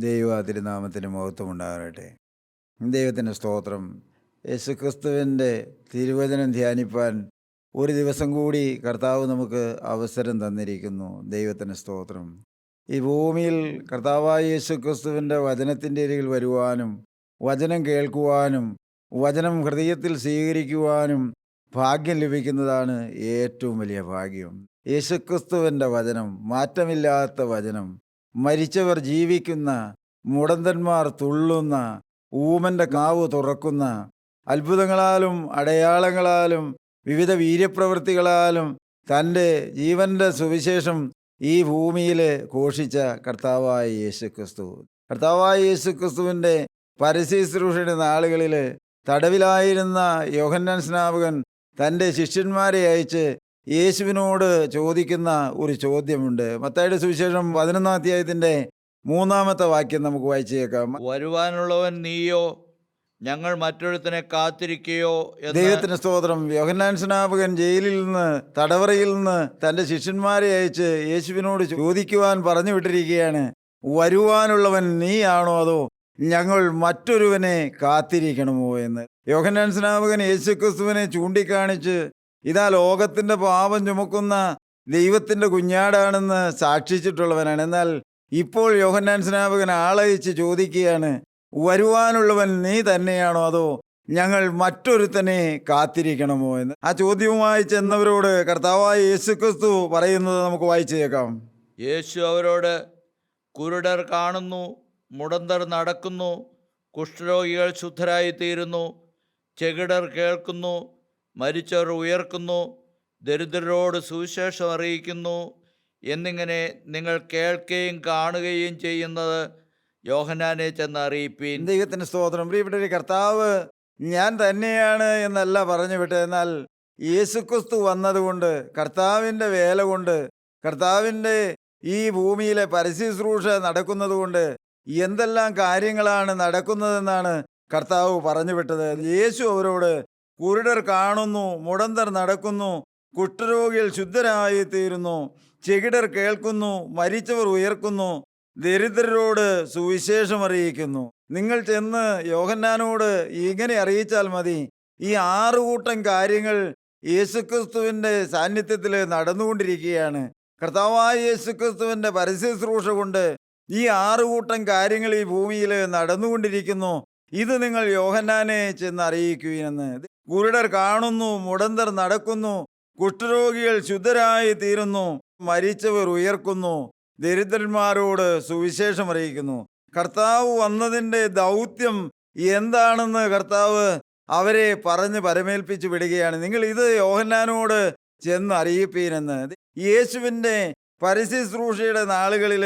ദൈവ തിരുനാമത്തിന് മഹത്വമുണ്ടാകട്ടെ. ദൈവത്തിൻ്റെ സ്തോത്രം. യേശുക്രിസ്തുവിൻ്റെ തിരുവചനം ധ്യാനിപ്പാൻ ഒരു ദിവസം കൂടി കർത്താവ് നമുക്ക് അവസരം തന്നിരിക്കുന്നു. ദൈവത്തിന് സ്തോത്രം. ഈ ഭൂമിയിൽ കർത്താവായ യേശുക്രിസ്തുവിൻ്റെ വചനത്തിൻ്റെ അരികിൽ വരുവാനും വചനം കേൾക്കുവാനും വചനം ഹൃദയത്തിൽ സ്വീകരിക്കുവാനും ഭാഗ്യം ലഭിക്കുന്നതാണ് ഏറ്റവും വലിയ ഭാഗ്യം. യേശുക്രിസ്തുവിൻ്റെ വചനം, മാറ്റമില്ലാത്ത വചനം, മരിച്ചവർ ജീവിക്കുന്ന, മുടന്തന്മാർ തുള്ളുന്ന, ഊമൻ്റെ കാവ് തുറക്കുന്ന, അത്ഭുതങ്ങളാലും അടയാളങ്ങളാലും വിവിധ വീര്യപ്രവൃത്തികളാലും തൻ്റെ ജീവൻ്റെ സുവിശേഷം ഈ ഭൂമിയിൽ ഘോഷിച്ച കർത്താവായ യേശുക്രിസ്തു. കർത്താവായ യേശുക്രിസ്തുവിൻ്റെ പരസ്യശുശ്രൂഷയുടെ നാളുകളിൽ തടവിലായിരുന്ന യോഹന്നാൻ സ്നാപകൻ തൻ്റെ ശിഷ്യന്മാരെ അയച്ച് യേശുവിനോട് ചോദിക്കുന്ന ഒരു ചോദ്യമുണ്ട്. മത്തായിയുടെ സുവിശേഷം 11-ാം അധ്യായത്തിൻ്റെ 3-ാമത്തെ വാക്യം നമുക്ക് വായിച്ചു കേൾക്കാം. വരുവാനുള്ളവൻ നീയോ, ഞങ്ങൾ മറ്റൊരുത്തനെ കാത്തിരിക്കുകയോ എന്ന്. ദൈവത്തിന് സ്തോത്രം. യോഹന്നാൻ സ്നാപകൻ ജയിലിൽ നിന്ന്, തടവറയിൽ നിന്ന് തൻ്റെ ശിഷ്യന്മാരെ അയച്ച് യേശുവിനോട് ചോദിക്കുവാൻ പറഞ്ഞു വിട്ടിരിക്കുകയാണ്. വരുവാനുള്ളവൻ നീയാണോ അതോ ഞങ്ങൾ മറ്റൊരുവനെ കാത്തിരിക്കണമോ എന്ന്. യോഹന്നാൻ സ്നാപകൻ യേശുക്രിസ്തുവിനെ ചൂണ്ടിക്കാണിച്ച് ഇതാ ലോകത്തിൻ്റെ പാപം ചുമക്കുന്ന ദൈവത്തിൻ്റെ കുഞ്ഞാടാണെന്ന് സാക്ഷിച്ചിട്ടുള്ളവനാണ്. എന്നാൽ ഇപ്പോൾ യോഹന്നാൻ സ്നാപകൻ ആളയച്ച് ചോദിക്കുകയാണ്, വരുവാനുള്ളവൻ നീ തന്നെയാണോ അതോ ഞങ്ങൾ മറ്റൊരുത്തനെ കാത്തിരിക്കണമോ എന്ന്. ആ ചോദ്യവുമായി ചെന്നവരോട് കർത്താവായ യേശുക്രിസ്തു പറയുന്നത് നമുക്ക് വായിച്ചു കേൾക്കാം. യേശു അവരോട്, കുരുടർ കാണുന്നു, മുടന്തർ നടക്കുന്നു, കുഷ്ഠരോഗികൾ ശുദ്ധരായിത്തീരുന്നു, ചെകിടർ കേൾക്കുന്നു, മരിച്ചവർ ഉയർക്കുന്നു, ദരിദ്രരോട് സുവിശേഷം അറിയിക്കുന്നു എന്നിങ്ങനെ നിങ്ങൾ കേൾക്കുകയും കാണുകയും ചെയ്യുന്നത് യോഹന്നാനെ ചെന്ന് അറിയിപ്പീൻ. ദൈവത്തിന് സ്തോത്രം. പ്രിയപ്പെട്ട കർത്താവ് ഞാൻ തന്നെയാണ് എന്നല്ല പറഞ്ഞു വിട്ടത്. എന്നാൽ യേശുക്രിസ്തു വന്നതുകൊണ്ട്, കർത്താവിൻ്റെ വേല കൊണ്ട്, കർത്താവിൻ്റെ ഈ ഭൂമിയിലെ പരസ്യശുശ്രൂഷ നടക്കുന്നത് കൊണ്ട് എന്തെല്ലാം കാര്യങ്ങളാണ് നടക്കുന്നതെന്നാണ് കർത്താവ് പറഞ്ഞു വിട്ടത്. യേശു അവരോട്, കുരുടർ കാണുന്നു, മുടന്തർ നടക്കുന്നു, കുഷ്ഠരോഗികൾ ശുദ്ധരായി തീരുന്നു, ചെകിടർ കേൾക്കുന്നു, മരിച്ചവർ ഉയർക്കുന്നു, ദരിദ്രരോട് സുവിശേഷം അറിയിക്കുന്നു. നിങ്ങൾ ചെന്ന് യോഹന്നാനോട് ഇങ്ങനെ അറിയിച്ചാൽ മതി. ഈ 6 കൂട്ടം കാര്യങ്ങൾ യേശുക്രിസ്തുവിൻ്റെ സാന്നിധ്യത്തിൽ നടന്നുകൊണ്ടിരിക്കുകയാണ്. കർത്താവായ യേശുക്രിസ്തുവിൻ്റെ പരസ്യശുശ്രൂഷ കൊണ്ട് ഈ 6 കൂട്ടം കാര്യങ്ങൾ ഈ ഭൂമിയിൽ നടന്നുകൊണ്ടിരിക്കുന്നു. ഇത് നിങ്ങൾ യോഹന്നാനെ ചെന്ന് അറിയിക്കുവിനെന്ന്. കുരുടർ കാണുന്നു, മുടന്തർ നടക്കുന്നു, കുഷ്ഠരോഗികൾ ശുദ്ധരായി തീരുന്നു, മരിച്ചവർ ഉയർക്കുന്നു, ദരിദ്രന്മാരോട് സുവിശേഷം അറിയിക്കുന്നു. കർത്താവ് വന്നതിൻ്റെ ദൗത്യം എന്താണെന്ന് കർത്താവ് അവരെ പറഞ്ഞ് പരമേൽപ്പിച്ച് വിടുകയാണ്. നിങ്ങൾ ഇത് യോഹന്നാനോട് ചെന്ന് അറിയിപ്പീനെന്ന്. യേശുവിൻ്റെ പരസ്യശുശ്രൂഷയുടെ നാളുകളിൽ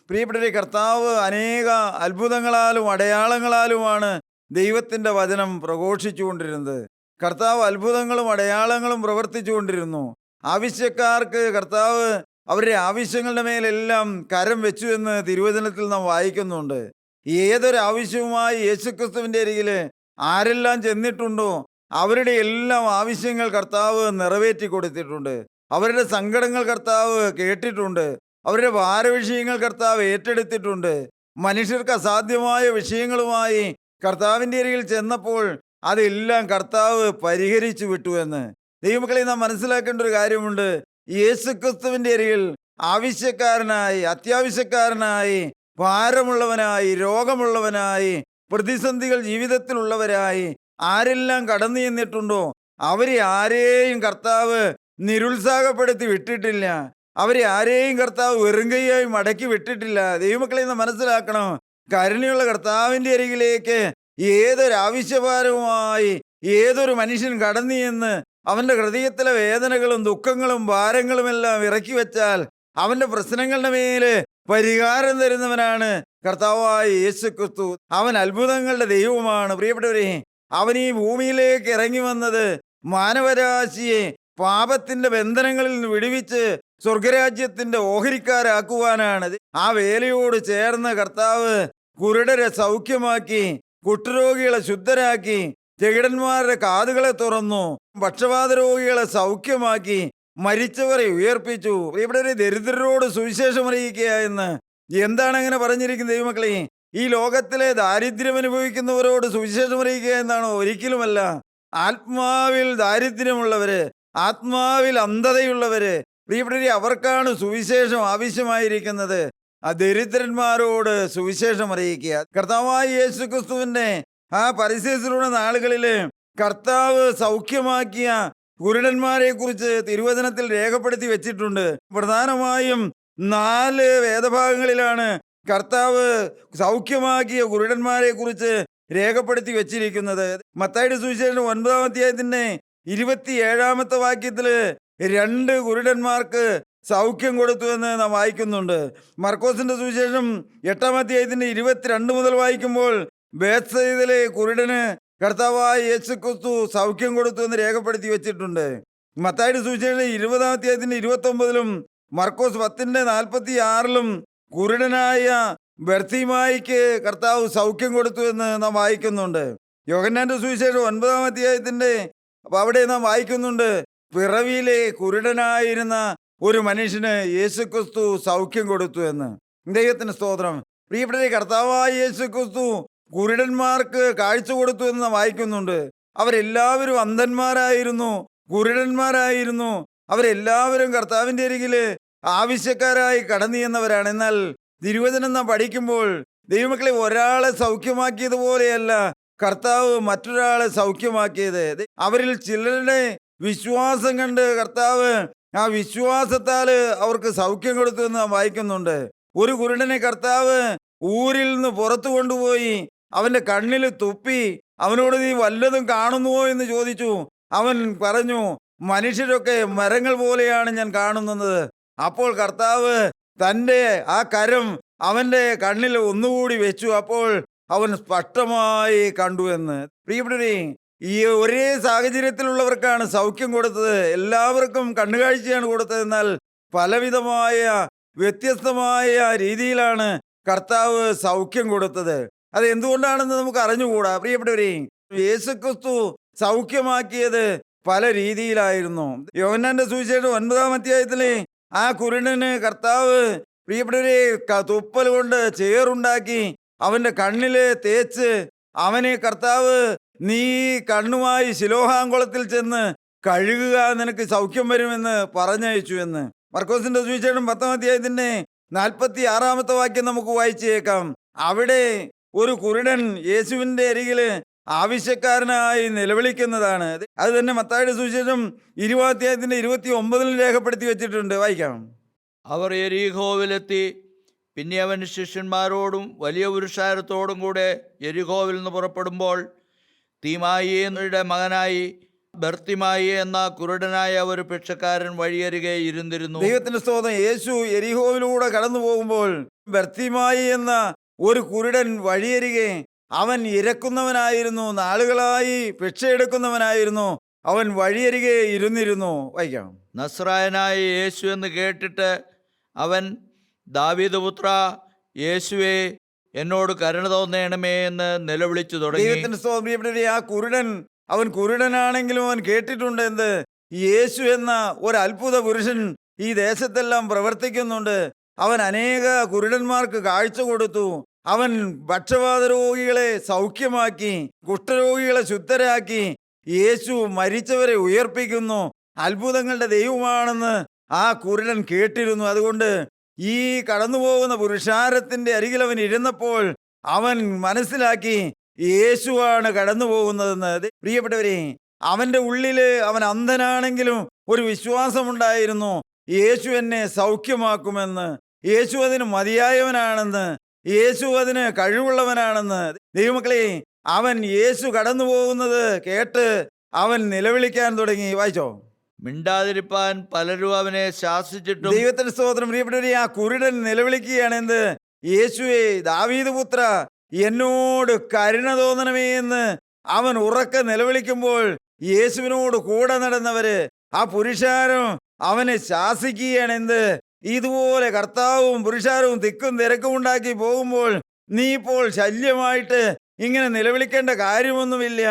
പ്രിയപ്പെട്ട കർത്താവ് അനേക അത്ഭുതങ്ങളാലും അടയാളങ്ങളാലുമാണ് ദൈവത്തിൻ്റെ വചനം പ്രഘോഷിച്ചുകൊണ്ടിരുന്നത്. കർത്താവ് അത്ഭുതങ്ങളും അടയാളങ്ങളും പ്രവർത്തിച്ചുകൊണ്ടിരുന്നു. ആവശ്യക്കാർക്ക് കർത്താവ് അവരുടെ ആവശ്യങ്ങളുടെ മേലെല്ലാം കരം വെച്ചു എന്ന് തിരുവചനത്തിൽ നാം വായിക്കുന്നുണ്ട്. ഏതൊരു ആവശ്യവുമായി യേശുക്രിസ്തുവിൻ്റെ അരികിൽ ആരെല്ലാം ചെന്നിട്ടുണ്ടോ അവരുടെ എല്ലാം ആവശ്യങ്ങൾ കർത്താവ് നിറവേറ്റി കൊടുത്തിട്ടുണ്ട്. അവരുടെ സങ്കടങ്ങൾ കർത്താവ് കേട്ടിട്ടുണ്ട്. അവരുടെ ഭാരവിഷയങ്ങൾ കർത്താവ് ഏറ്റെടുത്തിട്ടുണ്ട്. മനുഷ്യർക്ക് അസാധ്യമായ വിഷയങ്ങളുമായി കർത്താവിൻ്റെ അരികിൽ ചെന്നപ്പോൾ അതെല്ലാം കർത്താവ് പരിഹരിച്ചു വിട്ടു എന്ന്. ദൈവമക്കളെ, നാം മനസ്സിലാക്കേണ്ട ഒരു കാര്യമുണ്ട്. യേശുക്രിസ്തുവിൻ്റെ അരികിൽ ആവശ്യക്കാരനായി, അത്യാവശ്യക്കാരനായി, ഭാരമുള്ളവനായി, രോഗമുള്ളവനായി, പ്രതിസന്ധികൾ ജീവിതത്തിലുള്ളവരായി ആരെല്ലാം കടന്നു ചെന്നിട്ടുണ്ടോ അവരെ ആരെയും കർത്താവ് നിരുത്സാഹപ്പെടുത്തി വിട്ടിട്ടില്ല. അവരെ ആരെയും കർത്താവ് വെറുങ്കൈയായി മടക്കി വിട്ടിട്ടില്ല. ദൈവമക്കളെ, നാം മനസ്സിലാക്കണം. കരുണയുള്ള കർത്താവിൻ്റെ അരികിലേക്ക് ഏതൊരു ആവശ്യഭാരവുമായി ഏതൊരു മനുഷ്യൻ കടന്നു ചെന്ന് അവൻ്റെ ഹൃദയത്തിലെ വേദനകളും ദുഃഖങ്ങളും ഭാരങ്ങളുമെല്ലാം ഇറക്കി വെച്ചാൽ അവൻ്റെ പ്രശ്നങ്ങളുടെ മേല് പരിഹാരം തരുന്നവനാണ് കർത്താവായ യേശുക്രിസ്തു. അവൻ അത്ഭുതങ്ങളുടെ ദൈവമാണ്. പ്രിയപ്പെട്ടവരെ, അവൻ ഈ ഭൂമിയിലേക്ക് ഇറങ്ങി വന്നത് മാനവരാശിയെ പാപത്തിൻ്റെ ബന്ധനങ്ങളിൽ നിന്ന് വിടുവിച്ച് സ്വർഗരാജ്യത്തിൻ്റെ ഓഹരിക്കാരാക്കുവാനാണ്. ആ വേലയോട് ചേർന്ന് കർത്താവ് കുരുടരെ സൗഖ്യമാക്കി, കുഷ്ഠരോഗികളെ ശുദ്ധരാക്കി, ചെകിടന്മാരുടെ കാതുകളെ തുറന്നു, പക്ഷപാത രോഗികളെ സൗഖ്യമാക്കി, മരിച്ചവരെ ഉയർപ്പിച്ചു. ഇവിടെ ഒരു ദരിദ്രരോട് സുവിശേഷം അറിയിക്കുക എന്ന് എന്താണ് അങ്ങനെ പറഞ്ഞിരിക്കുന്നത് ദൈവമക്കളെ? ഈ ലോകത്തിലെ ദാരിദ്ര്യം അനുഭവിക്കുന്നവരോട് സുവിശേഷം അറിയിക്കുക എന്നാണോ? ഒരിക്കലുമല്ല. ആത്മാവിൽ ദാരിദ്ര്യമുള്ളവര്, ആത്മാവിൽ അന്ധതയുള്ളവര്, പ്രിയപ്പെട്ടവരെ, അവർക്കാണ് സുവിശേഷം ആവശ്യമായിരിക്കുന്നത്. ആ ദരിദ്രന്മാരോട് സുവിശേഷം അറിയിക്കുക. കർത്താവായ യേശു ക്രിസ്തുവിന്റെ ആ പരിസരത്തിലുള്ള നാളുകളില് കർത്താവ് സൗഖ്യമാക്കിയ കുരുടന്മാരെ കുറിച്ച് തിരുവചനത്തിൽ രേഖപ്പെടുത്തി വെച്ചിട്ടുണ്ട്. പ്രധാനമായും 4 വേദഭാഗങ്ങളിലാണ് കർത്താവ് സൗഖ്യമാക്കിയ കുരുടന്മാരെ കുറിച്ച് രേഖപ്പെടുത്തി വെച്ചിരിക്കുന്നത്. മത്തായിയുടെ സുവിശേഷം 9-ാം അധ്യായത്തിന്റെ 27-ാമത്തെ വാക്യത്തില് 2 കുരുടന്മാർക്ക് സൗഖ്യം കൊടുത്തു എന്ന് നാം വായിക്കുന്നുണ്ട്. മർക്കോസിന്റെ സുവിശേഷം 8-ാം അധ്യായത്തിന്റെ 22 മുതൽ വായിക്കുമ്പോൾ ബേത്സയിലെ കുരുടന് കർത്താവായ യേശു ക്രിസ്തു സൗഖ്യം കൊടുത്തു എന്ന് രേഖപ്പെടുത്തി വെച്ചിട്ടുണ്ട്. മത്തായിയുടെ സുവിശേഷം 20-ാം അധ്യായത്തിന്റെ 29-ലും മർക്കോസ് 10-ന്റെ 46-ലും കുരുടനായ ബർത്തിമായിക്ക് കർത്താവ് സൗഖ്യം കൊടുത്തു എന്ന് നാം വായിക്കുന്നുണ്ട്. യോഹന്നാന്റെ സുവിശേഷം 9-ാം അധ്യായത്തിന്റെ അവിടെ നാം വായിക്കുന്നുണ്ട്, പിറവിയിലെ കുരുടനായിരുന്ന ഒരു മനുഷ്യന് യേശു ക്രിസ്തു സൗഖ്യം കൊടുത്തു എന്ന്. ദൈവത്തിന് സ്തോത്രം. പ്രിയപ്പെട്ട കർത്താവായ യേശു ക്രിസ്തു കുരുടന്മാർക്ക് കാഴ്ച കൊടുത്തു എന്ന് നാം വായിക്കുന്നുണ്ട്. അവരെല്ലാവരും അന്ധന്മാരായിരുന്നു, കുരുടന്മാരായിരുന്നു. അവരെല്ലാവരും കർത്താവിൻ്റെ അരികില് ആവശ്യക്കാരായി കടന്നു ചെന്നവരാണ്. എന്നാൽ തിരുവചനം നാം പഠിക്കുമ്പോൾ ദൈവമക്കളെ, ഒരാളെ സൗഖ്യമാക്കിയതുപോലെയല്ല കർത്താവ് മറ്റൊരാളെ സൗഖ്യമാക്കിയത്. അവരിൽ ചിലരുടെ വിശ്വാസം കണ്ട് കർത്താവ് ആ വിശ്വാസത്താൽ അവർക്ക് സൗഖ്യം കൊടുത്തു എന്ന് നാം വായിക്കുന്നുണ്ട്. ഒരു കുരുടനെ കർത്താവ് ഊരിൽ നിന്ന് പുറത്തു കൊണ്ടുപോയി അവന്റെ കണ്ണിൽ തുപ്പി അവനോട് നീ വല്ലതും കാണുന്നുവോ എന്ന് ചോദിച്ചു. അവൻ പറഞ്ഞു, മനുഷ്യരൊക്കെ മരങ്ങൾ പോലെയാണ് ഞാൻ കാണുന്നത്. അപ്പോൾ കർത്താവ് തൻ്റെ ആ കരം അവന്റെ കണ്ണിൽ ഒന്നുകൂടി വെച്ചു. അപ്പോൾ അവൻ സ്പഷ്ടമായി കണ്ടു എന്ന്. പ്രിയപ്പെട്ടവരെ, ഈ ഒരേ സാഹചര്യത്തിലുള്ളവർക്കാണ് സൗഖ്യം കൊടുത്തത്. എല്ലാവർക്കും കണ്ണുകാഴ്ചയാണ് കൊടുത്തത്. എന്നാൽ പലവിധമായ വ്യത്യസ്തമായ രീതിയിലാണ് കർത്താവ് സൗഖ്യം കൊടുത്തത്. അത് എന്തുകൊണ്ടാണെന്ന് നമുക്ക് അറിഞ്ഞുകൂടാ. പ്രിയപ്പെട്ടവരെ, യേശുക്രിസ്തു സൗഖ്യമാക്കിയത് പല രീതിയിലായിരുന്നു. യോഹന്നാന്റെ സുവിശേഷം 9-ാം അധ്യായത്തിലെ ആ കുരുടന് കർത്താവ് പ്രിയപ്പെട്ടവരെ തുപ്പൽ കൊണ്ട് ചേറുണ്ടാക്കി അവന്റെ കണ്ണില് തേച്ച് അവനെ കർത്താവ്, നീ കണ്ണുമായി ശിലോഹാങ്കുളത്തിൽ ചെന്ന് കഴുകുക, നിനക്ക് സൗഖ്യം വരുമെന്ന് പറഞ്ഞയച്ചു എന്ന്. മർക്കോസിന്റെ സുവിശേഷം 10-ാം അധ്യായത്തിന്റെ 46-ാമത്തെ വാക്യം നമുക്ക് വായിച്ചേക്കാം. അവിടെ ഒരു കുരുടൻ യേശുവിന്റെ അരികില് ആവശ്യക്കാരനായി നിലവിളിക്കുന്നതാണ്. അത് തന്നെ മത്തായിയുടെ സുവിശേഷം 20-ാം അധ്യായത്തിന്റെ 29-ലും രേഖപ്പെടുത്തി വെച്ചിട്ടുണ്ട്. വായിക്കാം. അവർ യെരിഹോവിലെത്തി. പിന്നെ അവൻ ശിഷ്യന്മാരോടും വലിയ പുരുഷാരത്തോടും കൂടെ യെരിഹോവിൽ നിന്ന് പുറപ്പെടുമ്പോൾ തീമായിയുടെ മകനായി ബർത്തിമായി എന്ന കുരുടനായ ഒരു ഭിക്ഷക്കാരൻ വഴിയരികെ ഇരുന്നിരുന്നു. ദൈവത്തിന്റെ സ്തോത്രം. യേശു യെരിഹോവിലൂടെ കടന്നു പോകുമ്പോൾ ബർത്തിമായി എന്ന ഒരു കുരുടൻ വഴിയരികെ, അവൻ ഇരക്കുന്നവനായിരുന്നു, നാളുകളായി ഭിക്ഷയെടുക്കുന്നവനായിരുന്നു. അവൻ വഴിയരികെ ഇരുന്നിരുന്നു. വായിക്കാം. നസ്രായനായ യേശു എന്ന് കേട്ടിട്ട് അവൻ, ദാവീദ് പുത്ര യേശുവേ, എന്നോട് കരുണ തോന്നണമേ എന്ന് നിലവിളിച്ചു തുടങ്ങി. ദൈവത്തിന്റെ സ്തോത്രം. ആ കുരുടൻ, അവൻ കുരുടനാണെങ്കിലും അവൻ കേട്ടിട്ടുണ്ട് എന്ത്? യേശു എന്ന ഒരു അത്ഭുത പുരുഷൻ ഈ ദേശത്തെല്ലാം പ്രവർത്തിക്കുന്നുണ്ട്. അവൻ അനേക കുരുടന്മാർക്ക് കാഴ്ച കൊടുത്തു. അവൻ പക്ഷവാത രോഗികളെ സൗഖ്യമാക്കി, കുഷ്ഠരോഗികളെ ശുദ്ധരാക്കി. യേശു മരിച്ചവരെ ഉയർപ്പിക്കുന്നു, അത്ഭുതങ്ങളുടെ ദൈവമാണെന്ന് ആ കുരുടൻ കേട്ടിരുന്നു. അതുകൊണ്ട് ഈ കടന്നുപോകുന്ന പുരുഷാരത്തിന്റെ അരികിൽ അവൻ ഇരുന്നപ്പോൾ അവൻ മനസ്സിലാക്കി യേശുവാണ് കടന്നു പോകുന്നതെന്ന്. പ്രിയപ്പെട്ടവരെ, അവന്റെ ഉള്ളില് അവൻ അന്ധനാണെങ്കിലും ഒരു വിശ്വാസമുണ്ടായിരുന്നു, യേശു എന്നെ സൗഖ്യമാക്കുമെന്ന്, യേശു അതിന് മതിയായവനാണെന്ന്, യേശു അതിന് കഴിവുള്ളവനാണെന്ന്. ദൈവമക്കളെ, അവൻ യേശു കടന്നു പോകുന്നത് കേട്ട് അവൻ നിലവിളിക്കാൻ തുടങ്ങി. വായിച്ചോ. മിണ്ടാതിരിപ്പാൻ പലരും അവനെ ശാസിച്ചിട്ടും. ദൈവത്തിന്റെ സ്തോത്രം. പ്രിയപ്പെട്ടവരെ, ആ കുരുടൻ നിലവിളിക്കുകയാണ് എന്ത്? യേശുവേ, ദാവീദ് പുത്ര, എന്നോട് കരുണ തോന്നണമേ എന്ന് അവൻ ഉറക്കെ നിലവിളിക്കുമ്പോൾ യേശുവിനോട് കൂടെ നടന്നവര്, ആ പുരുഷാരം അവനെ ശാസിക്കുകയാണ് എന്ത്? ഇതുപോലെ കർത്താവും പുരുഷാരവും തിക്കും തിരക്കും ഉണ്ടാക്കി പോകുമ്പോൾ നീ ഇപ്പോൾ ശല്യമായിട്ട് ഇങ്ങനെ നിലവിളിക്കേണ്ട കാര്യമൊന്നുമില്ല.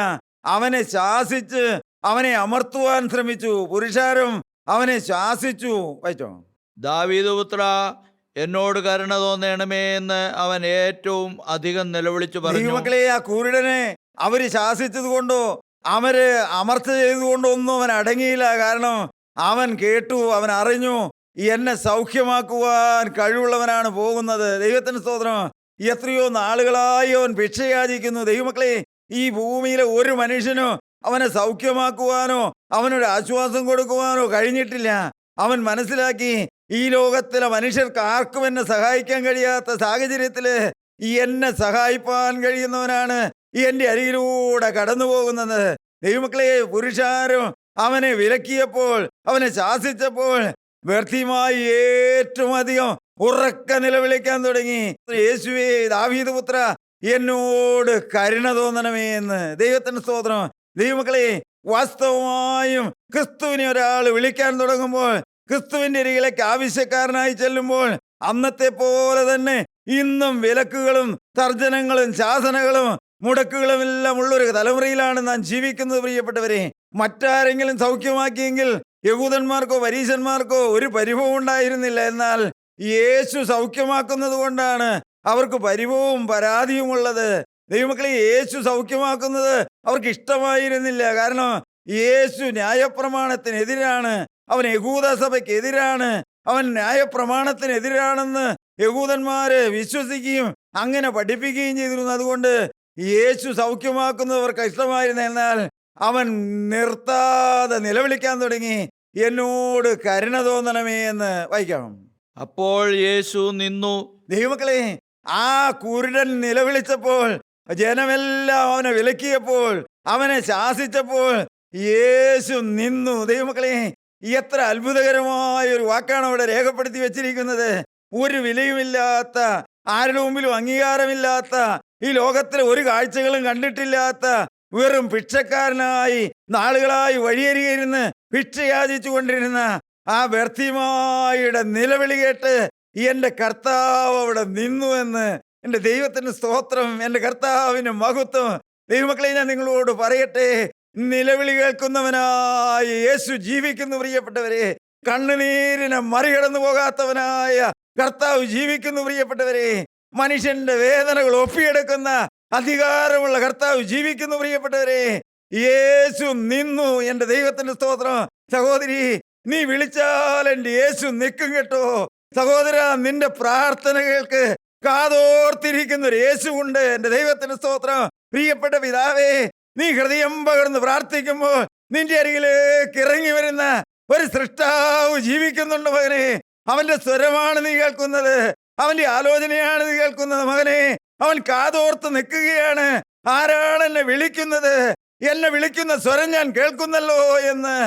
അവനെ ശാസിച്ച് അവനെ അമർത്തുവാൻ ശ്രമിച്ചു. പുരുഷാരം അവനെ ശാസിച്ചു. വായിച്ചോ. ദാവീദ് പുത്ര, എന്നോട് കരുണ തോന്നണമേ എന്ന് അവൻ ഏറ്റവും അധികം നിലവിളിച്ചു പറഞ്ഞു. ദൈവമക്കളെ, ആ കുരുടനെ അവര് ശാസിച്ചത് കൊണ്ടോ അവര് അമർച്ച ചെയ്തുകൊണ്ടോ ഒന്നും അവൻ അടങ്ങിയില്ല. കാരണം അവൻ കേട്ടു, അവൻ അറിഞ്ഞു, എന്നെ സൗഖ്യമാക്കുവാൻ കഴിവുള്ളവനാണ് പോകുന്നത്. ദൈവത്തിന് സ്തോത്രം. എത്രയോ നാളുകളായി അവൻ ഭിക്ഷയാചിക്കുന്നു. ദൈവമക്കളെ, ഈ ഭൂമിയിലെ ഒരു മനുഷ്യനോ അവനെ സൗഖ്യമാക്കുവാനോ അവനൊരു ആശ്വാസം കൊടുക്കുവാനോ കഴിഞ്ഞിട്ടില്ല. അവൻ മനസ്സിലാക്കി, ഈ ലോകത്തിലെ മനുഷ്യർക്ക് ആർക്കും എന്നെ സഹായിക്കാൻ കഴിയാത്ത സാഹചര്യത്തില് എന്നെ സഹായിപ്പാൻ കഴിയുന്നവനാണ് എന്റെ അരികിലൂടെ കടന്നു പോകുന്നത്. ദൈവമക്കളെ, പുരുഷാരം അവനെ വിലക്കിയപ്പോൾ, അവനെ ശാസിച്ചപ്പോൾ വ്യർത്ഥമായി ഏറ്റവും അധികം ഉറക്ക നിലവിളിക്കാൻ തുടങ്ങി, യേശുവേ, ദാവീദ് പുത്ര, എന്നോട് കരുണ തോന്നണമേ എന്ന്. ദൈവത്തിന് സ്തോത്രം. ദൈവമക്കളെ, വാസ്തവമായും ക്രിസ്തുവിനെ ഒരാൾ വിളിക്കാൻ തുടങ്ങുമ്പോൾ, ക്രിസ്തുവിന്റെ അരികിലേക്ക് ആവശ്യക്കാരനായി ചെല്ലുമ്പോൾ, അന്നത്തെ പോലെ തന്നെ ഇന്നും വിലക്കുകളും തർജനങ്ങളും ശാസനകളും മുടക്കുകളും എല്ലാം ഉള്ളൊരു തലമുറയിലാണ് നാം ജീവിക്കുന്നത്. പ്രിയപ്പെട്ടവരെ, മറ്റാരെങ്കിലും സൗഖ്യമാക്കിയെങ്കിൽ യഹൂദന്മാർക്കോ പരീശന്മാർക്കോ ഒരു പരിഭവം ഉണ്ടായിരുന്നില്ല. എന്നാൽ യേശു സൗഖ്യമാക്കുന്നത് കൊണ്ടാണ് അവർക്ക് പരിഭവവും പരാതിയും ഉള്ളത്. ദൈവമക്കളെ, യേശു സൗഖ്യമാക്കുന്നത് അവർക്ക് ഇഷ്ടമായിരുന്നില്ല. കാരണം യേശു ന്യായപ്രമാണത്തിനെതിരാണ്, അവൻ യഹൂദ സഭയ്ക്കെതിരാണ്, അവൻ ന്യായപ്രമാണത്തിനെതിരാണെന്ന് യഹൂദന്മാര് വിശ്വസിക്കുകയും അങ്ങനെ പഠിപ്പിക്കുകയും ചെയ്തിരുന്നു. അതുകൊണ്ട് യേശു സൗഖ്യമാക്കുന്നവർക്ക് ഇഷ്ടമായിരുന്നു. എന്നാൽ അവൻ നിർത്താതെ നിലവിളിക്കാൻ തുടങ്ങി, എന്നോട് കരുണ തോന്നണമേ എന്ന്. വായിക്കാം. അപ്പോൾ യേശു നിന്നു. ദൈവമക്കളെ, ആ കുരുടൻ നിലവിളിച്ചപ്പോൾ, ജനമെല്ലാം അവനെ വിലക്കിയപ്പോൾ, അവനെ ശാസിച്ചപ്പോൾ യേശു നിന്നു. ദൈവമക്കളെ, എത്ര അത്ഭുതകരമായ ഒരു വാക്കാണ് അവിടെ രേഖപ്പെടുത്തി വെച്ചിരിക്കുന്നത്. ഒരു വിലയുമില്ലാത്ത, ആരുടെ മുമ്പിലും അംഗീകാരമില്ലാത്ത, ഈ ലോകത്തിലെ ഒരു കാഴ്ചകളും കണ്ടിട്ടില്ലാത്ത വെറും ഭിക്ഷക്കാരനായി നാളുകളായി വഴിയരികിരുന്ന് ഭിക്ഷയാചിച്ചു കൊണ്ടിരുന്ന ആ വ്യർത്ഥിമായുടെ നിലവിളി കേട്ട് എന്റെ കർത്താവ് അവിടെ നിന്നു എന്ന്. എൻ്റെ ദൈവത്തിന് സ്തോത്രം, എൻ്റെ കർത്താവിന് മഹത്വം. ദൈവമക്കളെ, ഞാൻ നിങ്ങളോട് പറയട്ടെ, നിലവിളി കേൾക്കുന്നവനായ യേശു ജീവിക്കുന്നു. പ്രിയപ്പെട്ടവരെ, കണ്ണുനീരിനെ മറികടന്നു പോകാത്തവനായ കർത്താവ് ജീവിക്കുന്നു. പ്രിയപ്പെട്ടവരെ, മനുഷ്യന്റെ വേദനകൾ ഒപ്പിയെടുക്കുന്ന അധികാരമുള്ള കർത്താവ് ജീവിക്കുന്നു. പ്രിയപ്പെട്ടവരെ, യേശു നിന്നു. എൻ്റെ ദൈവത്തിന്റെ സ്തോത്രം. സഹോദരി, നീ വിളിച്ചാൽ എൻ്റെ യേശു നിൽക്കും കേട്ടോ. സഹോദര, നിന്റെ പ്രാർത്ഥനകൾക്ക് കാതോർത്തിരിക്കുന്ന ഒരു യേശു ഉണ്ട്. എൻ്റെ ദൈവത്തിന്റെ സ്തോത്രം. പ്രിയപ്പെട്ട പിതാവേ, നീ ഹൃദയം പകർന്ന് പ്രാർത്ഥിക്കുമ്പോൾ നിന്റെ അരികിലേക്ക് ഇറങ്ങി വരുന്ന ഒരു സൃഷ്ടാവ് ജീവിക്കുന്നുണ്ട് മകനെ. അവന്റെ സ്വരമാണ് നീ കേൾക്കുന്നത്, അവന്റെ ആലോചനയാണ് നീ കേൾക്കുന്നത് മകനെ. അവൻ കാതോർത്ത് നിൽക്കുകയാണ്. ആരാണ് എന്നെ വിളിക്കുന്നത്? എന്നെ വിളിക്കുന്ന സ്വരം ഞാൻ കേൾക്കുന്നല്ലോ എന്ന്.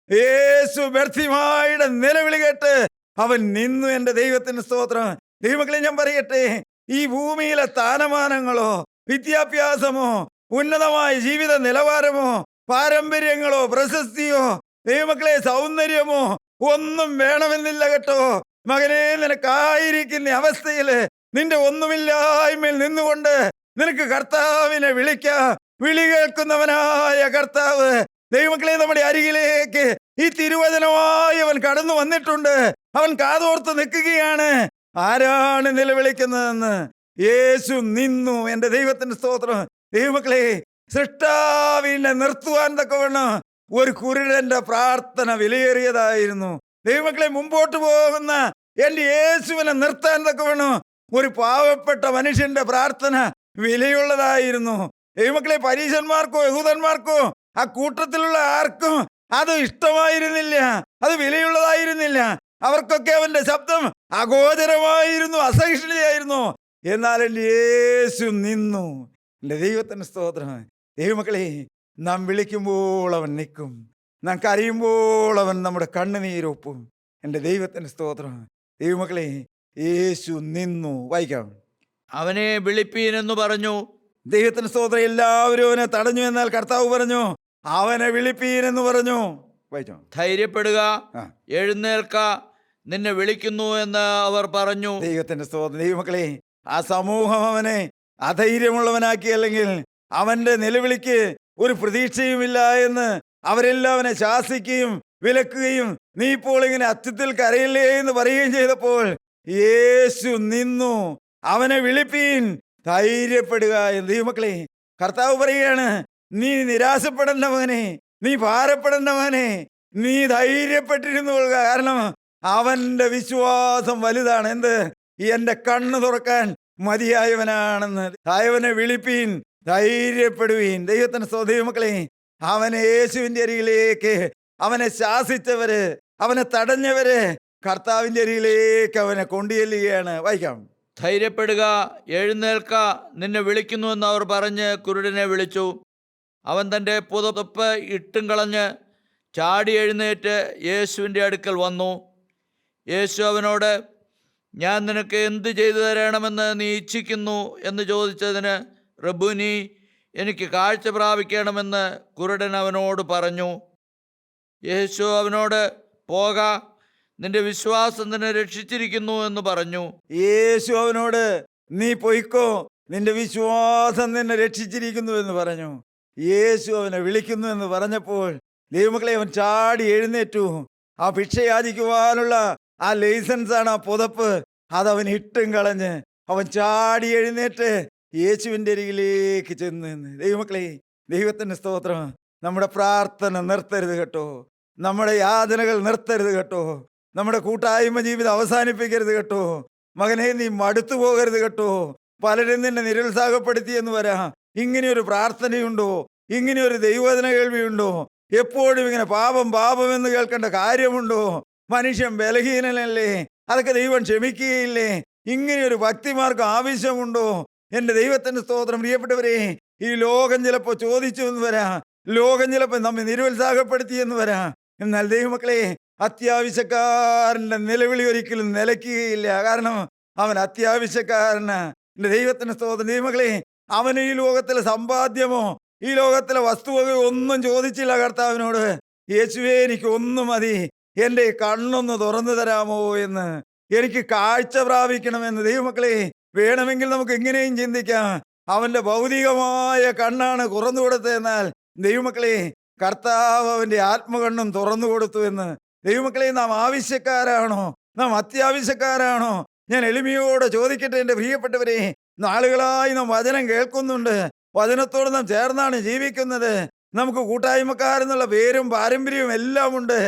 യേശു ബർത്തിമായുടെ നിലവിളി കേട്ട് അവൻ നിന്നു. എൻ്റെ ദൈവത്തിന് സ്തോത്രം. ദൈവമക്കളെ, ഞാൻ പറയട്ടെ, ഈ ഭൂമിയിലെ സ്ഥാനമാനങ്ങളോ വിദ്യാഭ്യാസമോ ഉന്നതമായ ജീവിത നിലവാരമോ പാരമ്പര്യങ്ങളോ പ്രശസ്തിയോ ദൈവമക്കളെ സൗന്ദര്യമോ ഒന്നും വേണമെന്നില്ല കേട്ടോ മകനെ. നിനക്കായിരിക്കുന്ന അവസ്ഥയില് നിന്റെ ഒന്നുമില്ലായ്മയിൽ നിന്നുകൊണ്ട് നിനക്ക് കർത്താവിനെ വിളിക്കാം. വിളി കേൾക്കുന്നവനായ കർത്താവ് ദൈവമക്കളെ നമ്മുടെ അരികിലേക്ക് ഈ തിരുവചനമായി അവൻ കടന്നു വന്നിട്ടുണ്ട്. അവൻ കാതോർത്ത് നിൽക്കുകയാണ്. ആരാണ് നിലവിളിക്കുന്നതെന്ന്? യേശു നിന്നു. എൻ്റെ ദൈവത്തിന്റെ സ്തോത്രം. ദൈവമക്കളെ, സൃഷ്ടാവിനെ നിർത്തുവാൻ തക്കവണ്ണം ഒരു കുരുടന്റെ പ്രാർത്ഥന വിലയേറിയതായിരുന്നു. ദൈവമക്കളെ, മുമ്പോട്ട് പോകുന്ന എൻ്റെ യേശുവിനെ നിർത്താൻ തക്കവണ്ണം ഒരു പാവപ്പെട്ട മനുഷ്യന്റെ പ്രാർത്ഥന വിലയുള്ളതായിരുന്നു. ദൈവമക്കളെ, പരീശന്മാർക്കോ യഹൂദന്മാർക്കോ ആ കൂട്ടത്തിലുള്ള ആർക്കും അത് ഇഷ്ടമായിരുന്നില്ല, അത് വിലയുള്ളതായിരുന്നില്ല. അവർക്കൊക്കെ അവന്റെ ശബ്ദം അഗോചരമായിരുന്നു, അസഹിഷ്ണുതയായിരുന്നു. എന്നാൽ എൻ്റെ യേശു നിന്നു. എൻ്റെ ദൈവത്തിന് സ്തോത്രം. ദൈവമക്കളെ, നാം വിളിക്കുമ്പോൾ അവൻ നിൽക്കും, നാം കരയുമ്പോൾ അവൻ നമ്മുടെ കണ്ണുനീരൊപ്പും. എൻ്റെ ദൈവത്തിന് സ്തോത്രം. ദൈവമക്കളെ, യേശു നിന്നു. വായിക്കാം. അവനെ വിളിപ്പീനെന്ന് പറഞ്ഞു. ദൈവത്തിന് സ്തോത്രം. എല്ലാവരും അവനെ തടഞ്ഞു. എന്നാൽ കർത്താവ് പറഞ്ഞു, അവനെ വിളിപ്പീനെന്ന് പറഞ്ഞു. വായിച്ചോ. ധൈര്യപ്പെടുക, ആ. എഴുന്നേൽക്ക, നിന്നെ വിളിക്കുന്നു എന്ന് അവർ പറഞ്ഞു. ദൈവത്തിന്റെ സ്തോത്രം. ദൈവമക്കളെ, ആ സമൂഹം അവനെ അധൈര്യമുള്ളവനാക്കി, അല്ലെങ്കിൽ അവന്റെ നിലവിളിക്ക് ഒരു പ്രതീക്ഷയുമില്ല എന്ന് അവരെല്ലാം അവനെ ശാസിക്കുകയും വിലക്കുകയും നീ ഇപ്പോൾ ഇങ്ങനെ അത്യത്തിൽ കരയില്ലേ എന്ന് പറയുകയും ചെയ്തപ്പോൾ യേശു നിന്നു. അവനെ വിളിപ്പീൻ, ധൈര്യപ്പെടുക എന്ന്. ദൈവമക്കളെ, കർത്താവ് പറയുകയാണ്, നീ നിരാശപ്പെടേണ്ട മകനെ, നീ ഭാരപ്പെടേണ്ട മകനെ, നീ ധൈര്യപ്പെട്ടിരുന്നു കൊള്ളുക. കാരണം അവന്റെ വിശ്വാസം വലുതാണ്. എന്ത്? എന്റെ കണ്ണ് തുറക്കാൻ മതിയായവനാണെന്ന്. അവനെ വിളിപ്പീൻ, ധൈര്യപ്പെടുവീൻ. ദൈവത്തിന് ദൈവമക്കളെ, അവനെ യേശുവിന്റെ അരികിലേക്ക്, അവനെ ശാസിച്ചവര്, അവനെ തടഞ്ഞവര് കർത്താവിന്റെ അരികിലേക്ക് അവനെ കൊണ്ടുചെല്ലുകയാണ്. വായിക്കാം. ധൈര്യപ്പെടുക, എഴുന്നേൽക്ക, നിന്നെ വിളിക്കുന്നുവെന്ന് അവർ പറഞ്ഞ് കുരുടനെ വിളിച്ചു. അവൻ തൻ്റെ പുതപ്പ് ഇട്ടും കളഞ്ഞ് ചാടി എഴുന്നേറ്റ് യേശുവിൻ്റെ അടുക്കൽ വന്നു. യേശു അവനോട്, ഞാൻ നിനക്ക് എന്ത് ചെയ്തു തരണമെന്ന് നീ ഇച്ഛിക്കുന്നു എന്ന് ചോദിച്ചതിന്, റബ്ബൂനി, എനിക്ക് കാഴ്ച പ്രാപിക്കണമെന്ന് കുരുടൻ അവനോട് പറഞ്ഞു. യേശു അവനോട്, പോക, നിന്റെ വിശ്വാസം നിന്നെ രക്ഷിച്ചിരിക്കുന്നു എന്ന് പറഞ്ഞു. യേശു അവനോട്, നീ പൊയ്ക്കോ, നിന്റെ വിശ്വാസം നിന്നെ രക്ഷിച്ചിരിക്കുന്നു എന്ന് പറഞ്ഞു. യേശു അവനെ വിളിക്കുന്നു എന്ന് പറഞ്ഞപ്പോൾ ദൈവമക്കളെ, അവൻ ചാടി എഴുന്നേറ്റു. ആ ഭിക്ഷ യാചിക്കുവാനുള്ള ആ ലൈസൻസാണ് ആ പുതപ്പ്, അതവൻ ഇട്ടും കളഞ്ഞ് അവൻ ചാടി എഴുന്നേറ്റ് യേശുവിൻ്റെ അരികിലേക്ക് ചെന്ന് നിന്ന്. ദൈവമക്കളെ, ദൈവത്തിൻ്റെ സ്തോത്രം. നമ്മുടെ പ്രാർത്ഥന നിർത്തരുത് കേട്ടോ, നമ്മുടെ യാതനകൾ നിർത്തരുത് കേട്ടോ, നമ്മുടെ കൂട്ടായ്മ ജീവിതം അവസാനിപ്പിക്കരുത് കേട്ടോ. മകനെ, നീ മടുത്തു പോകരുത് കേട്ടോ. പലരും നിന്നെ നിരുത്സാഹപ്പെടുത്തിയെന്ന് വരാം. ഇങ്ങനെയൊരു പ്രാർത്ഥനയുണ്ടോ? ഇങ്ങനെയൊരു ദൈവവചന കേൾവിയുണ്ടോ? എപ്പോഴും ഇങ്ങനെ പാപം പാപം എന്ന് കേൾക്കേണ്ട കാര്യമുണ്ടോ? മനുഷ്യൻ ബലഹീനനല്ലേ? അതൊക്കെ ദൈവം ക്ഷമിക്കുകയില്ലേ? ഇങ്ങനെയൊരു ഭക്തിമാർക്ക് ആവശ്യമുണ്ടോ? എൻ്റെ ദൈവത്തിൻ്റെ സ്തോത്രം. പ്രിയപ്പെട്ടവരെ, ഈ ലോകം ചിലപ്പോൾ ചോദിച്ചു എന്ന് വരാം, ലോകം ചിലപ്പോൾ നമ്മെ നിരുത്സാഹപ്പെടുത്തിയെന്ന് വരാം. എന്നാൽ ദൈവമക്കളെ, അത്യാവശ്യക്കാരൻ്റെ നിലവിളി ഒരിക്കലും നിലയ്ക്കുകയില്ല. കാരണം അവൻ അത്യാവശ്യക്കാരന്. എൻ്റെ ദൈവത്തിൻ്റെ സ്തോത്രം. ദൈവമക്കളെ, അവൻ ഈ ലോകത്തിലെ സമ്പാദ്യമോ ഈ ലോകത്തിലെ വസ്തുവകയോ ഒന്നും ചോദിച്ചില്ല കർത്താവിനോട്. യേശുവേ, എനിക്ക് ഒന്നും മതി, എൻ്റെ കണ്ണൊന്ന് തുറന്നു തരാമോ എന്ന്, എനിക്ക് കാഴ്ച പ്രാപിക്കണമെന്ന്. ദൈവമക്കളെ, വേണമെങ്കിൽ നമുക്ക് എങ്ങനെയും ചിന്തിക്കാം, അവൻ്റെ ഭൗതികമായ കണ്ണാണ് തുറന്നു കൊടുത്തതെന്നാൽ ദൈവമക്കളെ, കർത്താവ് അവൻ്റെ ആത്മകണ്ണും തുറന്നു കൊടുത്തു എന്ന്. ദൈവമക്കളെ, നാം ആവശ്യക്കാരാണോ? നാം അത്യാവശ്യക്കാരാണോ? ഞാൻ എളിമയോടെ ചോദിക്കട്ടെ എൻ്റെ പ്രിയപ്പെട്ടവരെ, നാളുകളായി നാം വചനം കേൾക്കുന്നുണ്ട്, വചനത്തോട് നാം ചേർന്നാണ് ജീവിക്കുന്നത്, നമുക്ക് കൂട്ടായ്മക്കാരെന്നുള്ള പേരും പാരമ്പര്യവും എല്ലാം ഉണ്ട്.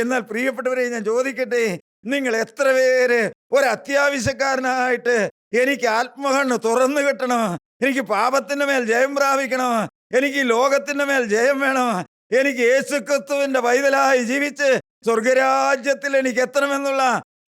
എന്നാൽ പ്രിയപ്പെട്ടവരെ, ഞാൻ ചോദിക്കട്ടെ, നിങ്ങൾ എത്ര പേര് ഒരു അത്യാവശ്യക്കാരനായിട്ട് എനിക്ക് ആത്മകണ്ണ് തുറന്നു കിട്ടണം, എനിക്ക് പാപത്തിന്റെ മേൽ ജയം പ്രാപിക്കണം, എനിക്ക് ഈ ലോകത്തിന്റെ മേൽ ജയം വേണം, എനിക്ക് യേശുക്രിസ്തുവിന്റെ പൈതലായി ജീവിച്ച് സ്വർഗരാജ്യത്തിൽ എനിക്ക് എത്തണമെന്നുള്ള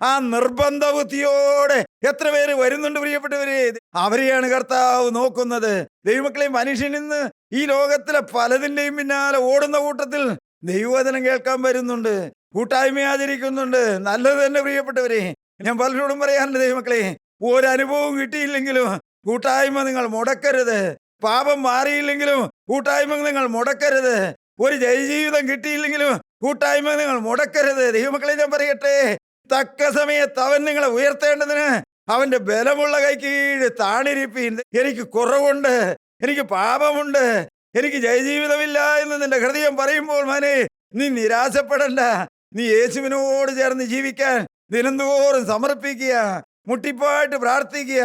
ആ നിർബന്ധ ബുദ്ധിയോടെ എത്ര പേര് വരുന്നുണ്ട് പ്രിയപ്പെട്ടവരെ? അവരെയാണ് കർത്താവ് നോക്കുന്നത്. ദൈവമക്കളെ, മനുഷ്യൻ ഇന്ന് ഈ ലോകത്തിലെ പലതിൻ്റെയും പിന്നാലെ ഓടുന്ന കൂട്ടത്തിൽ ദൈവവചനം കേൾക്കാൻ വരുന്നുണ്ട്, കൂട്ടായ്മ ആചരിക്കുന്നുണ്ട്. നല്ലത് തന്നെ പ്രിയപ്പെട്ടവരെ. ഞാൻ പലരോടും പറയാറുണ്ട്, ദൈവമക്കളെ, ഒരനുഭവം കിട്ടിയില്ലെങ്കിലും കൂട്ടായ്മ നിങ്ങൾ മുടക്കരുത്. പാപം മാറിയില്ലെങ്കിലും കൂട്ടായ്മ നിങ്ങൾ മുടക്കരുത്. ഒരു ജയജീവിതം കിട്ടിയില്ലെങ്കിലും കൂട്ടായ്മ നിങ്ങൾ മുടക്കരുത്. ദൈവമക്കളെ, ഞാൻ പറയട്ടെ, തക്ക സമയത്ത് അവൻ നിങ്ങളെ ഉയർത്തേണ്ടതിന് അവന്റെ ബലമുള്ള കൈ കീഴ് താണിരിപ്പീൻ. എനിക്ക് കുറവുണ്ട്, എനിക്ക് പാപമുണ്ട്, എനിക്ക് ജയജീവിതമില്ല എന്ന് നിന്റെ ഹൃദയം പറയുമ്പോൾ മോനെ, നീ നിരാശപ്പെടണ്ട. നീ യേശുവിനോട് ചേർന്ന് ജീവിക്കാൻ ദിനംതോറും സമർപ്പിക്കുക, മുട്ടിപ്പായിട്ട് പ്രാർത്ഥിക്കുക,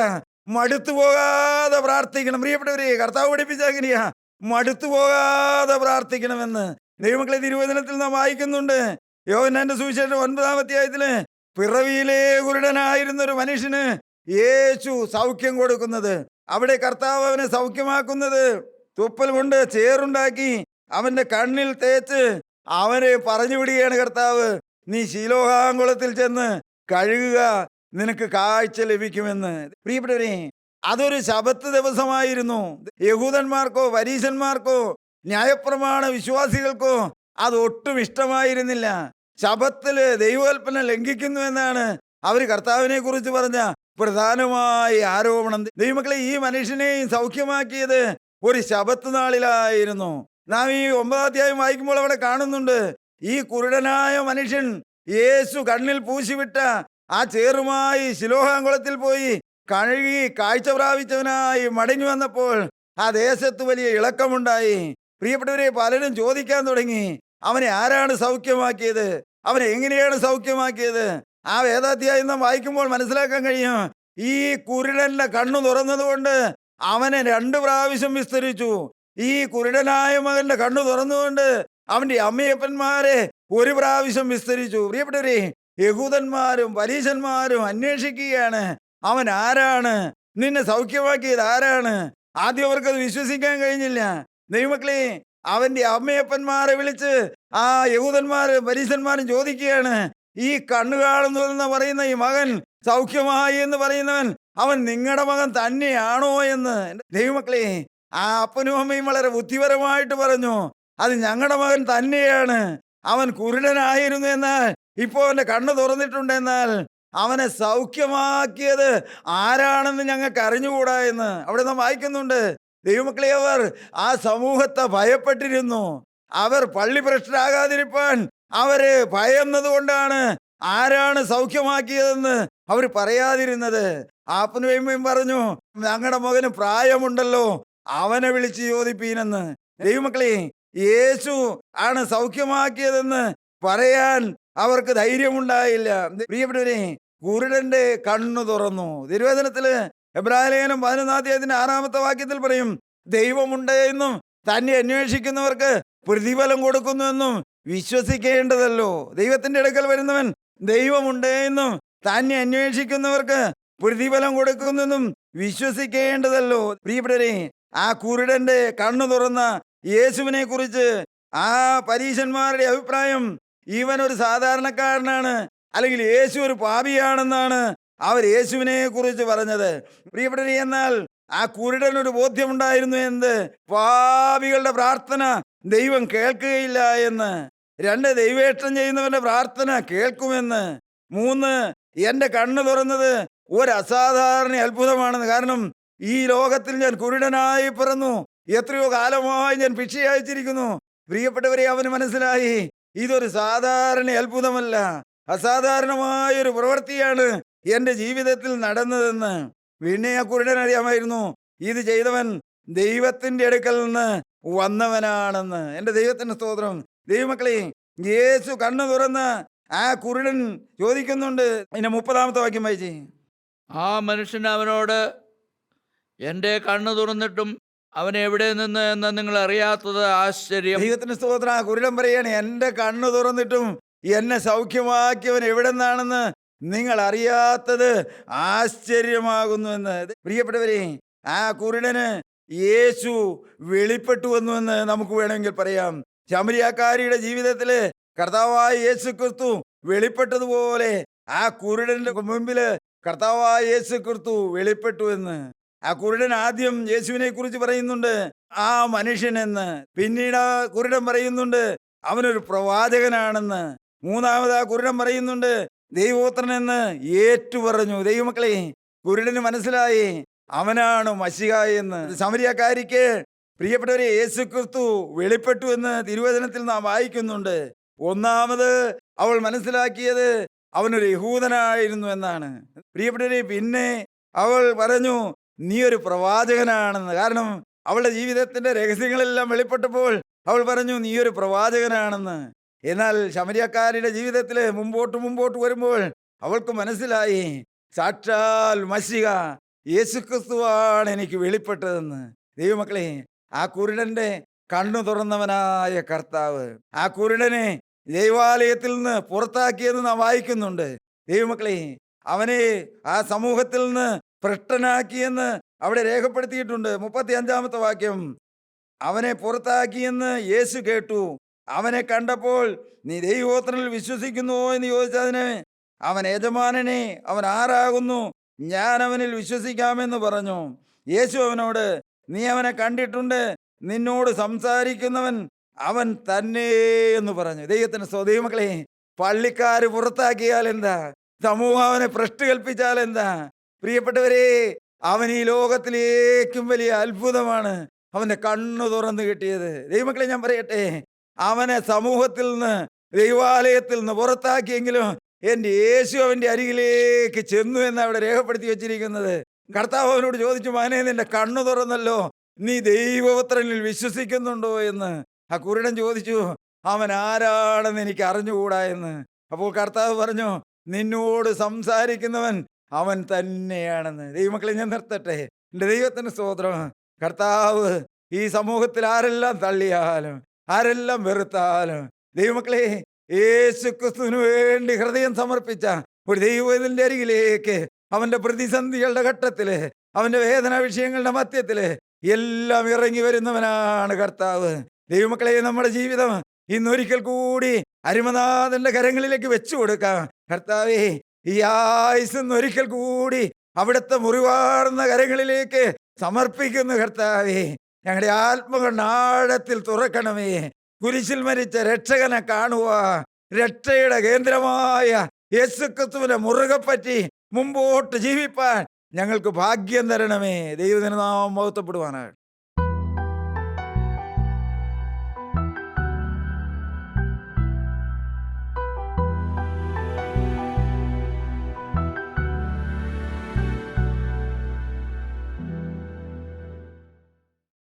മടുത്തു പോകാതെ പ്രാർത്ഥിക്കണം. പ്രിയപ്പെട്ടവരെ, കർത്താവ് പഠിപ്പിച്ച എങ്ങനെയാ? മടുത്തു പോകാതെ പ്രാർത്ഥിക്കണമെന്ന്. ദൈവമക്കളെ, തിരുവചനത്തിൽ നാം വായിക്കുന്നുണ്ട്, യോഹന്നാന്റെ സുവിശേഷം 9-ാം അധ്യായത്തില് പിറവിയിലെ കുരുടനായിരുന്ന ഒരു മനുഷ്യന് യേശു സൗഖ്യം കൊടുക്കുന്നത്, അവിടെ കർത്താവ് അവനെ സൗഖ്യമാക്കുന്നത് തുപ്പൽ കൊണ്ട് ചേറുണ്ടാക്കി അവന്റെ കണ്ണിൽ തേച്ച് അവനെ പറഞ്ഞു വിടുകയാണ് കർത്താവ്, നീ ശീലോഹാങ്കുളത്തിൽ ചെന്ന് കഴുകുക, നിനക്ക് കാഴ്ച ലഭിക്കുമെന്ന്. പ്രിയപ്പെട്ടവരെ, അതൊരു ശബത്ത് ദിവസമായിരുന്നു. യഹൂദന്മാർക്കോ പരീശന്മാർക്കോ ന്യായപ്രമാണ വിശ്വാസികൾക്കോ അതൊട്ടും ഇഷ്ടമായിരുന്നില്ല. ശബത്തില് ദൈവകൽപ്പന ലംഘിക്കുന്നു എന്നാണ് അവർ കർത്താവിനെ കുറിച്ച് പറഞ്ഞ പ്രധാനമായ ആരോപണം. ദൈവമക്കളെ, ഈ മനുഷ്യനെയും സൗഖ്യമാക്കിയത് ഒരു ശബത്ത് നാളിലായിരുന്നു. നാം ഈ 9-ാം അധ്യായം വായിക്കുമ്പോൾ അവിടെ കാണുന്നുണ്ട്, ഈ കുരുടനായ മനുഷ്യൻ യേശു കണ്ണിൽ പൂശിവിട്ട ആ ചേറുമായി ശിലോഹാങ്കുളത്തിൽ പോയി കഴുകി കാഴ്ച പ്രാപിച്ചവനായി മടങ്ങി വന്നപ്പോൾ ആ ദേശത്ത് വലിയ ഇളക്കമുണ്ടായി. പ്രിയപ്പെട്ടവരെ, പലരും ചോദിക്കാൻ തുടങ്ങി, അവനെ ആരാണ് സൗഖ്യമാക്കിയത്? അവനെ എങ്ങനെയാണ് സൗഖ്യമാക്കിയത്? ആ വേദാധ്യായം നാം വായിക്കുമ്പോൾ മനസ്സിലാക്കാൻ കഴിയും. ഈ കുരുടന്റെ കണ്ണു തുറന്നതുകൊണ്ട് അവനെ 2 പ്രാവശ്യം വിസ്തരിച്ചു. ഈ കുരുടനായ മകന്റെ കണ്ണു തുറന്നുകൊണ്ട് അവന്റെ അമ്മയപ്പന്മാരെ 1 പ്രാവശ്യം വിസ്തരിച്ചു. പ്രിയപ്പെട്ടവരെ, യഹൂദന്മാരും പരീശന്മാരും അന്വേഷിക്കുകയാണ്, അവൻ ആരാണ്, നിന്നെ സൗഖ്യമാക്കിയത് ആരാണ്. ആദ്യം അവർക്കത് വിശ്വസിക്കാൻ കഴിഞ്ഞില്ല. ദൈവമക്കളെ, അവന്റെ അമ്മയപ്പന്മാരെ വിളിച്ച് ആ യഹൂദന്മാരും പരീശന്മാരും ചോദിക്കുകയാണ്, ഈ കണ്ണു കാണുന്നു എന്ന് പറയുന്ന ഈ മകൻ സൗഖ്യമായി എന്ന് പറയുന്നവൻ അവൻ നിങ്ങളുടെ മകൻ തന്നെയാണോ എന്ന്. ദൈവമക്കളെ, ആ അപ്പനും അമ്മയും വളരെ ബുദ്ധിപരമായിട്ട് പറഞ്ഞു, അത് ഞങ്ങളുടെ മകൻ തന്നെയാണ്. അവൻ കുരുടനായിരുന്നു, എന്നാൽ ഇപ്പോൾ അവന്റെ കണ്ണ് തുറന്നിട്ടുണ്ട്. എന്നാൽ അവനെ സൗഖ്യമാക്കിയത് ആരാണെന്ന് ഞങ്ങൾക്ക് അറിഞ്ഞുകൂടാ എന്ന് അവിടെ നാം വായിക്കുന്നുണ്ട്. ദൈവമക്കളെ, അവർ ആ സമൂഹത്തെ ഭയപ്പെട്ടിരുന്നു. അവർ പള്ളി ഭ്രഷ്ടരാകാതിരിപ്പാൻ അവര് ഭയന്നതുകൊണ്ടാണ് ആരാണ് സൗഖ്യമാക്കിയതെന്ന് അവർ പറയാതിരുന്നത്. അപ്പനും അമ്മയും പറഞ്ഞു, ഞങ്ങളുടെ മകന് പ്രായമുണ്ടല്ലോ, അവനെ വിളിച്ച് ചോദിപ്പീനെന്ന്. ദൈവമക്കളെ, യേശു ആണ് സൗഖ്യമാക്കിയതെന്ന് പറയാൻ അവർക്ക് ധൈര്യമുണ്ടായില്ല. പ്രിയപ്പെട്ടവരെ, കുരുടന്റെ കണ്ണു തുറന്നു. തിരുവചനത്തില് എബ്രായലേഖനം 11-6 വാക്യത്തിൽ പറയും, ദൈവമുണ്ട് എന്നും തന്നെ അന്വേഷിക്കുന്നവർക്ക് പ്രതിഫലം കൊടുക്കുന്നുവെന്നും വിശ്വസിക്കേണ്ടതല്ലോ. ദൈവത്തിന്റെ അടുക്കൽ വരുന്നവൻ ദൈവമുണ്ട് എന്നും തന്നെ അന്വേഷിക്കുന്നവർക്ക് പ്രതിഫലം കൊടുക്കുന്നെന്നും വിശ്വസിക്കേണ്ടതല്ലോ. പ്രിയപ്പെട്ടവരെ, ആ കുരുടന്റെ കണ്ണു തുറന്ന യേശുവിനെ കുറിച്ച് ആ പരീശന്മാരുടെ അഭിപ്രായം, ഇവൻ ഒരു സാധാരണക്കാരനാണ്, അല്ലെങ്കിൽ യേശു ഒരു പാപിയാണെന്നാണ് അവർ യേശുവിനെ കുറിച്ച് പറഞ്ഞത്. പ്രിയപ്പെട്ടവരെ, എന്നാൽ ആ കുരുടനൊരു ബോധ്യമുണ്ടായിരുന്നു. എന്ത്? പാപികളുടെ പ്രാർത്ഥന ദൈവം കേൾക്കുകയില്ല എന്ന്. 2, ദൈവേഷ്ടം ചെയ്യുന്നവന്റെ പ്രാർത്ഥന കേൾക്കുമെന്ന്. 3, എന്റെ കണ്ണ് തുറന്നത് ഒരു അസാധാരണ അത്ഭുതമാണെന്ന്. കാരണം ഈ ലോകത്തിൽ ഞാൻ കുരുടനായി പിറന്നു, എത്രയോ കാലമായി ഞാൻ ഭിക്ഷയച്ചിരിക്കുന്നു. പ്രിയപ്പെട്ടവരെ, അവന് മനസ്സിലായി ഇതൊരു സാധാരണ അത്ഭുതമല്ല, അസാധാരണമായൊരു പ്രവൃത്തിയാണ് എന്റെ ജീവിതത്തിൽ നടന്നതെന്ന്. പിന്നെ ആ കുരുടൻ അറിയാമായിരുന്നു, ഇത് ചെയ്തവൻ ദൈവത്തിന്റെ അടുക്കൽ നിന്ന് വന്നവനാണെന്ന്. എൻ്റെ ദൈവത്തിന്റെ സ്തോത്രം. ദൈവമക്കളെ, യേശു കണ്ണു തുറന്ന് ആ കുരുടൻ ചോദിക്കുന്നുണ്ട്. പിന്നെ 30 വാക്യം വായിച്ചേ. ആ മനുഷ്യൻ അവനോട്, എൻ്റെ കണ്ണ് തുറന്നിട്ടും അവൻ എവിടെ നിന്ന് എന്ന് നിങ്ങൾ അറിയാത്തത് ആശ്ചര്യം. ദൈവത്തിന്റെ സ്തോത്രം. ആ കുരുടൻ പറയാണ്, എൻ്റെ കണ്ണ് തുറന്നിട്ടും എന്നെ സൗഖ്യമാക്കിയവൻ എവിടെ നിന്നാണെന്ന് നിങ്ങൾ അറിയാത്തത് ആശ്ചര്യമാകുന്നു എന്ന്. പ്രിയപ്പെട്ടവരെ, ആ കുരുടന് യേശു വെളിപ്പെട്ടു വന്നുവെന്ന് നമുക്ക് വേണമെങ്കിൽ പറയാം. ശമരിയാക്കാരിയുടെ ജീവിതത്തില് കർത്താവായ യേശു ക്രിസ്തു വെളിപ്പെട്ടതുപോലെ ആ കുരുടന്റെ മുമ്പില് കർത്താവായ യേശു ക്രിസ്തു വെളിപ്പെട്ടു എന്ന്. ആ കുരുടൻ ആദ്യം യേശുവിനെ കുറിച്ച് പറയുന്നുണ്ട്, ആ മനുഷ്യനെന്ന്. പിന്നീട് ആ കുരുടൻ പറയുന്നുണ്ട്, അവനൊരു പ്രവാചകനാണെന്ന്. 3-ാമത് ആ കുരുടൻ പറയുന്നുണ്ട്, ദൈവപുത്രനെന്ന് ഏറ്റുപറഞ്ഞു. ദൈവമക്കളെ, കുരുടന് മനസ്സിലായി അവനാണ് മശിഹ എന്ന്. ശമരിയാക്കാരിക്ക്, പ്രിയപ്പെട്ടവരെ, യേശു ക്രിസ്തു വെളിപ്പെട്ടു എന്ന് തിരുവചനത്തിൽ നാം വായിക്കുന്നുണ്ട്. 1-ാമത് അവൾ മനസ്സിലാക്കിയത് അവനൊരു യഹൂദനായിരുന്നു എന്നാണ്. പ്രിയപ്പെട്ടവരെ, പിന്നെ അവൾ പറഞ്ഞു, നീ ഒരു പ്രവാചകനാണെന്ന്. കാരണം അവളുടെ ജീവിതത്തിന്റെ രഹസ്യങ്ങളെല്ലാം വെളിപ്പെട്ടപ്പോൾ അവൾ പറഞ്ഞു, നീ ഒരു പ്രവാചകനാണെന്ന്. എന്നാൽ ശമരിയാക്കാരിയുടെ ജീവിതത്തിൽ മുമ്പോട്ട് വരുമ്പോൾ അവൾക്ക് മനസ്സിലായി, സാക്ഷാൽ മശിഹ യേശുക്രിസ്തുവാണ് എനിക്ക് വെളിപ്പെട്ടതെന്ന്. ദൈവമക്കളെ, ആ കുരുടന്റെ കണ്ണു തുറന്നവനായ കർത്താവ് ആ കുരുടനെ ദൈവാലയത്തിൽ നിന്ന് പുറത്താക്കിയെന്ന് നാം വായിക്കുന്നുണ്ട്. ദൈവമക്കളെ, അവനെ ആ സമൂഹത്തിൽ നിന്ന് ഭ്രഷ്ടനാക്കിയെന്ന് അവിടെ രേഖപ്പെടുത്തിയിട്ടുണ്ട്. 35-ാമത്തെ വാക്യം, അവനെ പുറത്താക്കിയെന്ന് യേശു കേട്ടു. അവനെ കണ്ടപ്പോൾ, നീ ദൈവപുത്രനിൽ വിശ്വസിക്കുന്നുവോ എന്ന് ചോദിച്ചതിന് അവൻ, യജമാനനെ, അവൻ ആരാകുന്നു, ഞാൻ അവനിൽ വിശ്വസിക്കാമെന്ന് പറഞ്ഞു. യേശു അവനോട്, നീ അവനെ കണ്ടിട്ടുണ്ട്, നിന്നോട് സംസാരിക്കുന്നവൻ അവൻ തന്നെ എന്ന് പറഞ്ഞു. ദൈവത്തിന് ദൈവമക്കളെ, പള്ളിക്കാര് പുറത്താക്കിയാൽ എന്താ, സമൂഹം അവനെ ഭ്രഷ്ട് കൽപ്പിച്ചാൽ എന്താ, പ്രിയപ്പെട്ടവരെ, അവൻ ഈ ലോകത്തിലേക്കും വലിയ അത്ഭുതമാണ് അവന്റെ കണ്ണു തുറന്നു കിട്ടിയത്. ദൈവമക്കളെ, ഞാൻ പറയട്ടെ, അവനെ സമൂഹത്തിൽ നിന്ന്, ദൈവാലയത്തിൽ നിന്ന് പുറത്താക്കിയെങ്കിലും എൻ്റെ യേശു അവൻ്റെ അരികിലേക്ക് ചെന്നു എന്ന് അവിടെ രേഖപ്പെടുത്തി വെച്ചിരിക്കുന്നത്. കർത്താവ് അവനോട് ചോദിച്ചു, മകനെ, നിന്റെ കണ്ണു തുറന്നല്ലോ, നീ ദൈവപുത്രനിൽ വിശ്വസിക്കുന്നുണ്ടോ എന്ന്. ആ കുരുടൻ ചോദിച്ചു, അവൻ ആരാണെന്ന് എനിക്ക് അറിഞ്ഞുകൂടാ എന്ന്. അപ്പോൾ കർത്താവ് പറഞ്ഞു, നിന്നോട് സംസാരിക്കുന്നവൻ അവൻ തന്നെയാണെന്ന്. ദൈവമക്കളെ, ഞാൻ നിർത്തട്ടെ. എൻ്റെ ദൈവത്തിന് സ്തോത്രം. കർത്താവ് ഈ സമൂഹത്തിൽ ആരെല്ലാം തള്ളിയാലും ആരെല്ലാം വെറുത്താലും ദൈവമക്കളെ, യേശു ക്രിസ്തുവിന് വേണ്ടി ഹൃദയം സമർപ്പിച്ച ഒരു ദൈവത്തിൻ്റെ അരികിലേക്ക് അവൻ്റെ പ്രതിസന്ധികളുടെ ഘട്ടത്തില്, അവൻ്റെ വേദന വിഷയങ്ങളുടെ മധ്യത്തില് എല്ലാം ഇറങ്ങി വരുന്നവനാണ് കർത്താവ്. ദൈവമക്കളെ, നമ്മുടെ ജീവിതം ഇന്നൊരിക്കൽ കൂടി അരുമനാഥന്റെ കരങ്ങളിലേക്ക് വെച്ചു കൊടുക്കാം. കർത്താവേ, ഈ ആയുസ് ഒരിക്കൽ കൂടി അവിടുത്തെ മുറിവാർന്ന കരങ്ങളിലേക്ക് സമർപ്പിക്കുന്നു. കർത്താവേ, ഞങ്ങളുടെ ആത്മകണ്ണാഴത്തിൽ തുറക്കണമേ. കുരിശിൽ മരിച്ച രക്ഷകനെ കാണുക, രക്ഷയുടെ കേന്ദ്രമായ യേശുക്രിസ്തുവിനെ മുറുകെ പറ്റി മുമ്പോട്ട് ജീവിപ്പാൻ ഞങ്ങൾക്ക് ഭാഗ്യം തരണമേ. ദൈവത്തിന് നാമം മഹത്വപ്പെടുവാനാണ്.